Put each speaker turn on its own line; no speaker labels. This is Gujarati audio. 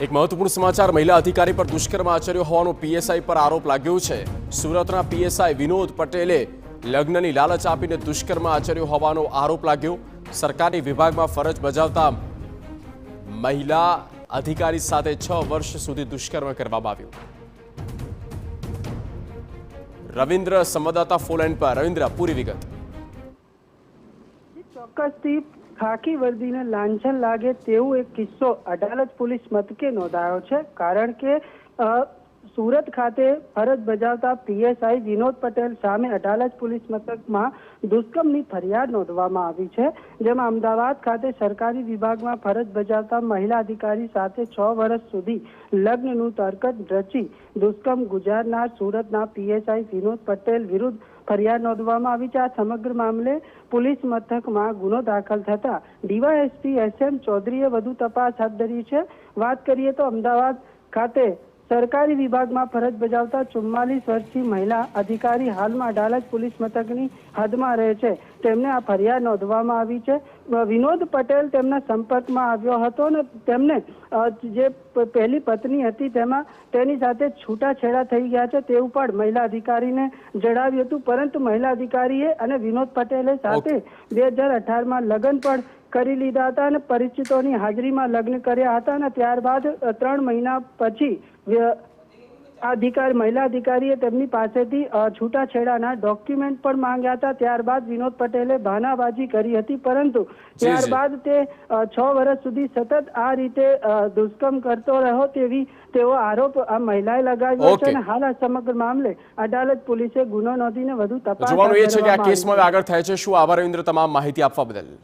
એક મહત્વપૂર્ણ સમાચાર મહિલા અધિકારી પર દુષ્કર્મ આચર્યો હોવાનો પીએસઆઈ પર આરોપ લાગ્યો છે। સુરતના પીએસઆઈ વિનોદ પટેલે લગ્નની લાલચ આપીને દુષ્કર્મ આચર્યો હોવાનો આરોપ લાગ્યો। સરકારી વિભાગમાં ફરજ બજાવતા મહિલા અધિકારી સાથે 6 વર્ષ સુધી દુષ્કર્મ કરવામાં આવ્યું। રવિન્દ્ર સંવાદદાતા ફોન પર। રવિન્દ્ર, પૂરી વિગત।
ચોક્કસથી ખાકી વર્દીને લાંછન લાગે તેવું એક કિસ્સો અડાલજ પોલીસ મથકે નોંધાયો છે। કારણ કે સુરત ખાતે ફરજ બજાવતા પીએસઆઈ વિનોદ પટેલ સામે અડાલજ પોલીસ મથકમાં દુષ્કર્મની ફરિયાદ નોંધવામાં આવી છે, જેમાં અમદાવાદ ખાતે સરકારી વિભાગમાં ફરજ બજાવતા મહિલા અધિકારી સાથે 6 વર્ષ સુધી લગ્નનું તરકટ રચી દુષ્કર્મ ગુજારનાર સુરતના પીએસઆઈ વિનોદ પટેલ વિરુદ્ધ ફરિયાદ નોંધવામાં આવી છે। આ સમગ્ર મામલે પોલીસ મથકમાં ગુનો દાખલ થતા ડીવાયએસપી SM ચૌધરીએ વધુ તપાસ હાથ ધરી છે। વાત કરીએ તો અમદાવાદ ખાતે સરકારી વિભાગમાં ફરજ બજાવતા 44 વર્ષની મહિલા અધિકારી હાલમાં અડાલજ પોલીસ મથકની હદમાં રહે છે। તેમને આ ફરિયાદ નોંધવામાં આવી છે। વિનોદ પટેલ તેમના સંપર્કમાં આવ્યો હતો અને તેમને જે પહેલી પત્ની હતી તેની સાથે છૂટાછેડા થઈ ગયા છે તેવું પણ મહિલા અધિકારીને જણાવ્યું હતું, પરંતુ મહિલા અધિકારીએ અને વિનોદ પટેલે સાથે 2018માં લગ્ન પણ કરી લીધા હતા અને પરિચિતોની હાજરીમાં લગ્ન કર્યા હતા અને ત્યારબાદ 3 મહિના પછી મહિલા અધિકારીએ તેમની પાસેથી છૂટાછેડાના ડોક્યુમેન્ટ પણ માંગ્યા હતા। ત્યારબાદ વિનોદ પટેલે બહાનાબાજી કરી હતી, પરંતુ ત્યારબાદ તે 6 વર્ષ સુધી સતત આ રીતે દુષ્કર્મ કરતો રહ્યો તેવો આરોપ આ મહિલાએ લગાવ્યો છે અને હાલ આ સમગ્ર મામલે અડાલજ પોલીસે ગુનો નોંધીને વધુ તપાસ
જોવાનું એ છે કે આ કેસમાં આગળ થાય છે શું। આભાર રવિન્દ્ર, તમામ માહિતી આપવા બદલ।